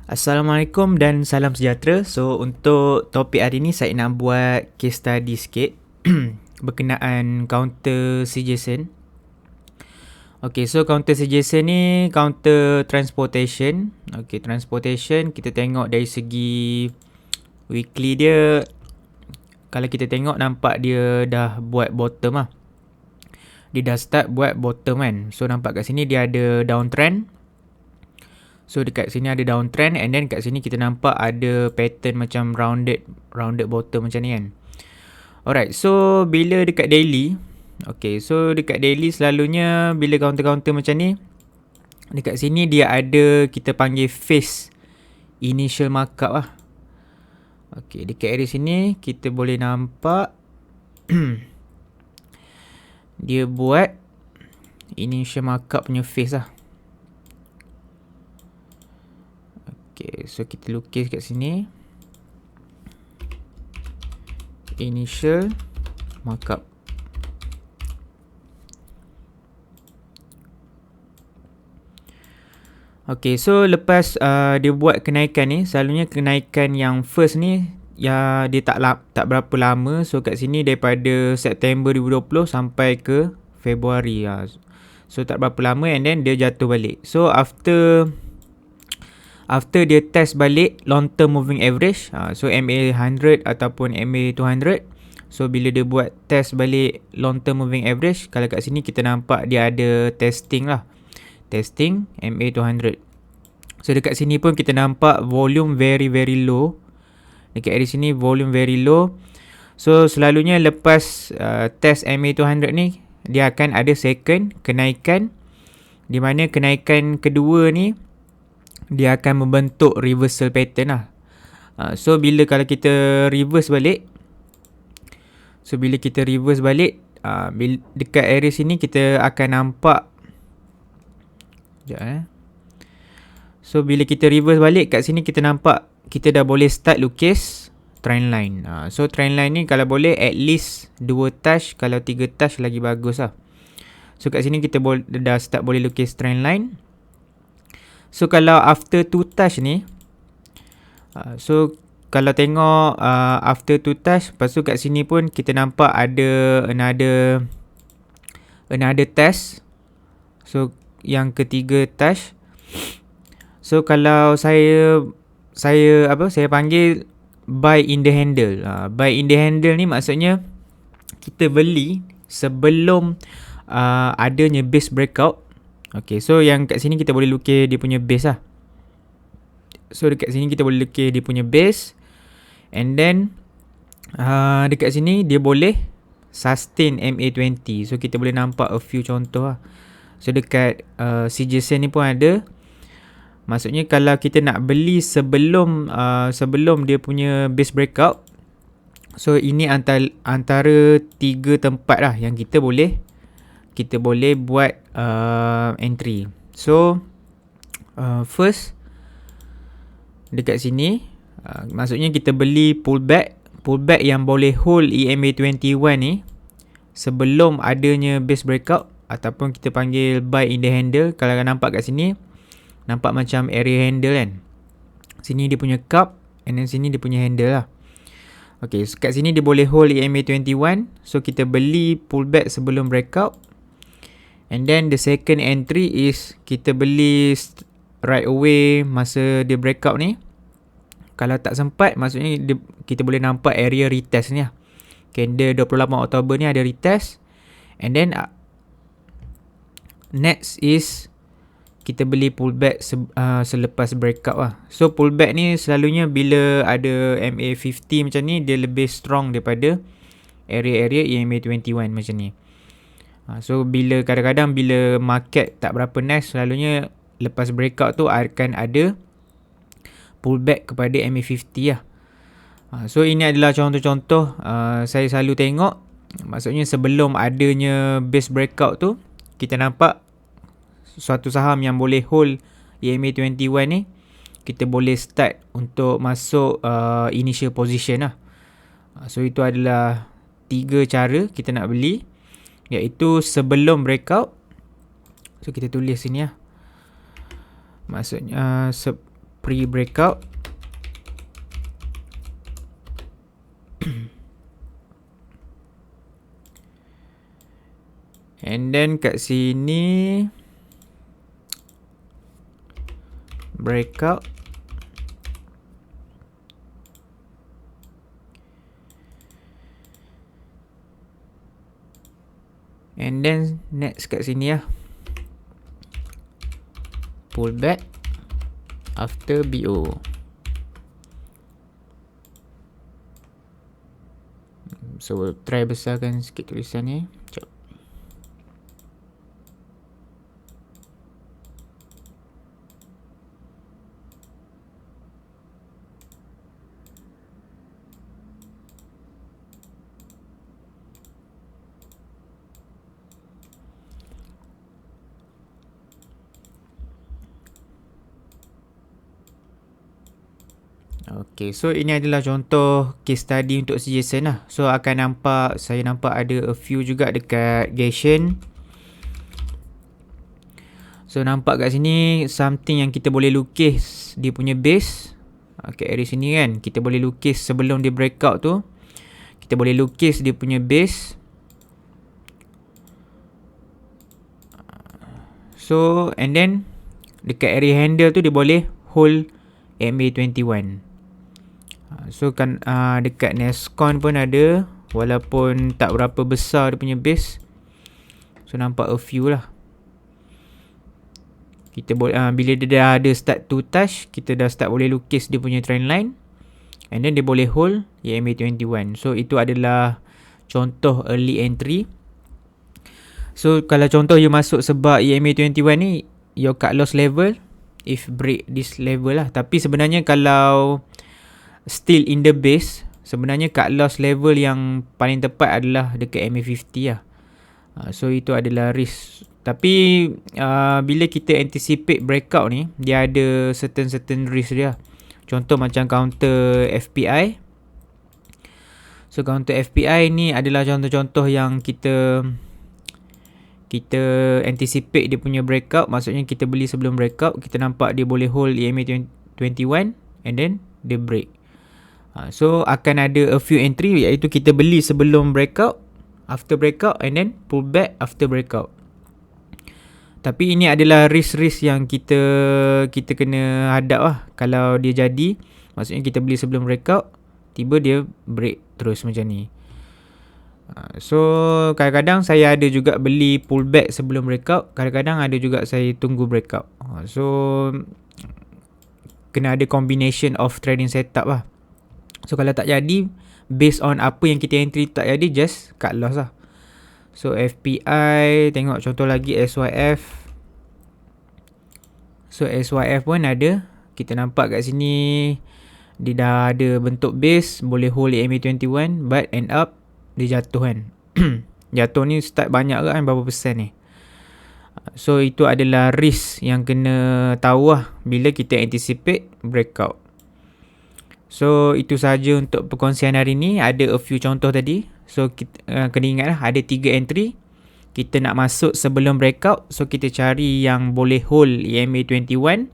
Assalamualaikum dan salam sejahtera. So, untuk topik hari ni saya nak buat case study sikit berkenaan counter suggestion. Okay, so counter suggestion ni counter transportation. Okay, transportation kita tengok dari segi weekly dia. Kalau kita tengok nampak dia dah buat bottom lah. Dia dah start buat bottom kan. So, nampak kat sini dia ada downtrend. So dekat sini ada downtrend and then kat sini kita nampak ada pattern macam rounded bottom macam ni kan. Alright, so bila dekat daily, okay, so dekat daily selalunya bila counter-counter macam ni, dekat sini dia ada kita panggil phase initial markup lah. Okay, dekat area sini kita boleh nampak dia buat initial markup punya phase lah. Okay, so kita lukis kat sini initial markup. Okay, so lepas dia buat kenaikan ni, selalunya kenaikan yang first ni ya dia tak berapa lama. So kat sini daripada September 2020 sampai ke Februari lah. So tak berapa lama and then dia jatuh balik. So after dia test balik long term moving average, so MA 100 ataupun MA 200. So bila dia buat test balik long term moving average, kalau kat sini kita nampak dia ada testing lah. Testing MA 200. So dekat sini pun kita nampak volume very low. Dekat area sini volume very low. So selalunya lepas test MA 200 ni, dia akan ada second kenaikan, di mana kenaikan kedua ni dia akan membentuk reversal pattern lah. So bila kalau kita reverse balik, dekat area sini kita akan nampak. Sekejap So bila kita reverse balik kat sini kita nampak kita dah boleh start lukis trend line. So trend line ni kalau boleh at least 2 touch, kalau 3 touch lagi bagus lah. So kat sini kita dah start boleh lukis trend line. So kalau after 2 touch ni, so kalau tengok after 2 touch, lepas tu kat sini pun kita nampak ada another test. So yang ketiga touch. So kalau saya panggil buy in the handle. Buy in the handle ni maksudnya kita beli sebelum adanya base breakout. Okay, so yang kat sini kita boleh lukis dia punya base lah. So dekat sini kita boleh lukis dia punya base. And then dekat sini dia boleh sustain MA20. So kita boleh nampak a few contoh lah. So dekat suggestion ni pun ada. Maksudnya kalau kita nak beli sebelum dia punya base breakout, so ini antara 3 tempat lah yang kita boleh buat entry. So first dekat sini maksudnya kita beli pullback yang boleh hold EMA21 ni sebelum adanya base breakout, ataupun kita panggil buy in the handle. Kalau nampak kat sini nampak macam area handle kan. Sini dia punya cup and then sini dia punya handle lah. Okay, so kat sini dia boleh hold EMA21. So kita beli pullback sebelum breakout. And then the second entry is kita beli right away masa dia breakout ni. Kalau tak sempat, maksudnya kita boleh nampak area retest ni lah. Candle 28 Oktober ni ada retest. And then next is kita beli pullback selepas breakout lah. So pullback ni selalunya bila ada MA50 macam ni, dia lebih strong daripada area-area EMA21 macam ni. So kadang-kadang bila market tak berapa nice, selalunya lepas breakout tu akan ada pullback kepada MA50 lah. So ini adalah contoh-contoh saya selalu tengok. Maksudnya sebelum adanya base breakout tu, kita nampak suatu saham yang boleh hold EMA21 ni, kita boleh start untuk masuk initial position lah. So itu adalah 3 cara kita nak beli, iaitu sebelum breakout. So kita tulis sini lah. Maksudnya pre-breakout. And then kat sini breakout. And then next kat sini lah, pullback after BO. So try besarkan sikit tulisan ni. Sekejap. Okay, so ini adalah contoh case study untuk CJSN lah. So saya nampak ada a few juga dekat Gation. So nampak kat sini something yang kita boleh lukis dia punya base. Okay, dari sini kan kita boleh lukis sebelum dia breakout tu. Kita boleh lukis dia punya base. So and then dekat area handle tu dia boleh hold MA21. So kan dekat Nescon pun ada, walaupun tak berapa besar dia punya base. So nampak a few lah. Kita boleh bila dia dah ada start to touch, kita dah start boleh lukis dia punya trend line. And then dia boleh hold EMA21. So itu adalah contoh early entry. So kalau contoh you masuk sebab EMA21 ni, your cut loss level if break this level lah. Tapi sebenarnya kalau still in the base, sebenarnya cut loss level yang paling tepat adalah dekat MA50 lah. So itu adalah risk. Tapi bila kita anticipate breakout ni, dia ada certain risk dia. Contoh macam counter FPI. So counter FPI ni adalah contoh-contoh yang kita anticipate dia punya breakout. Maksudnya kita beli sebelum breakout, kita nampak dia boleh hold EMA21 and then dia break. So akan ada a few entry, iaitu kita beli sebelum breakout, after breakout and then pull back after breakout. Tapi ini adalah risk-risk yang kita kena hadap lah. Kalau dia jadi, maksudnya kita beli sebelum breakout, tiba dia break terus macam ni. So kadang-kadang saya ada juga beli pullback sebelum breakout, kadang-kadang ada juga saya tunggu breakout. So kena ada combination of trading setup lah. So kalau tak jadi, based on apa yang kita entry tak jadi, just cut loss lah. So FPI, tengok contoh lagi SYF. So SYF pun ada, kita nampak kat sini dia dah ada bentuk base, boleh hold MA21, but end up dia jatuh kan. Jatuh ni start banyak ke kan, berapa persen ni. So itu adalah risk yang kena tahu lah bila kita anticipate breakout. So itu sahaja untuk perkongsian hari ni. Ada a few contoh tadi. So kita kena ingat lah, ada 3 entry. Kita nak masuk sebelum breakout, so kita cari yang boleh hold EMA21,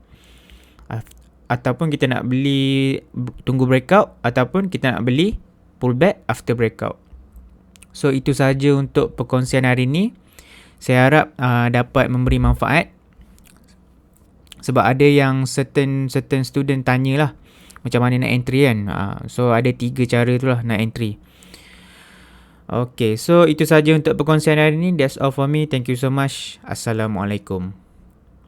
ataupun kita nak beli tunggu breakout, ataupun kita nak beli pullback after breakout. So itu sahaja untuk perkongsian hari ni. Saya harap dapat memberi manfaat. Sebab ada yang certain student tanyalah macam mana nak entry kan. So ada 3 cara tu lah nak entry. Okay, so itu sahaja untuk perkongsian hari ni. That's all for me. Thank you so much. Assalamualaikum.